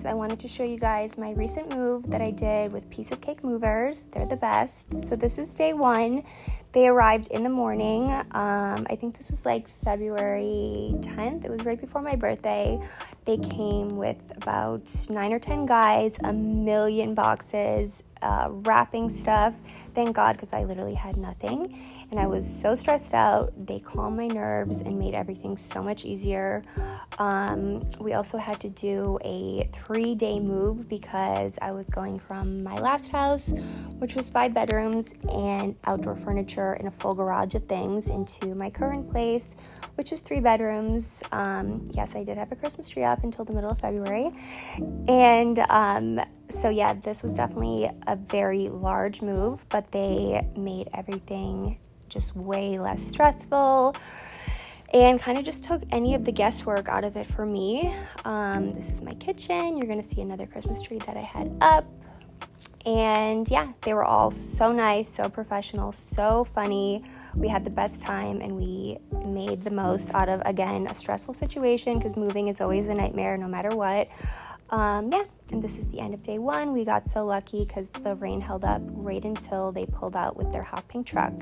guys, I wanted to show you guys my recent move that I did with Piece of Cake Movers. They're the best. So this is day 1. They arrived in the morning. I think this was like February 10th. It was right before my birthday. They came with about 9 or 10 guys, a million boxes, wrapping stuff. Thank God, because I literally had nothing and I was so stressed out. They calmed my nerves and made everything so much easier. We also had to do a 3-day move because I was going from my last house, which was 5 bedrooms and outdoor furniture and a full garage of things, into my current place, which is 3 bedrooms. Yes, I did have a Christmas tree up until the middle of February. And so yeah, this was definitely a very large move, but they made everything just way less stressful and kind of just took any of the guesswork out of it for me. This is my kitchen. You're going to see another Christmas tree that I had up. And yeah, they were all so nice, so professional, so funny. We had the best time and we made the most out of, again, a stressful situation because moving is always a nightmare no matter what. Yeah, and this is the end of day 1. We got so lucky because the rain held up right until they pulled out with their hot pink truck.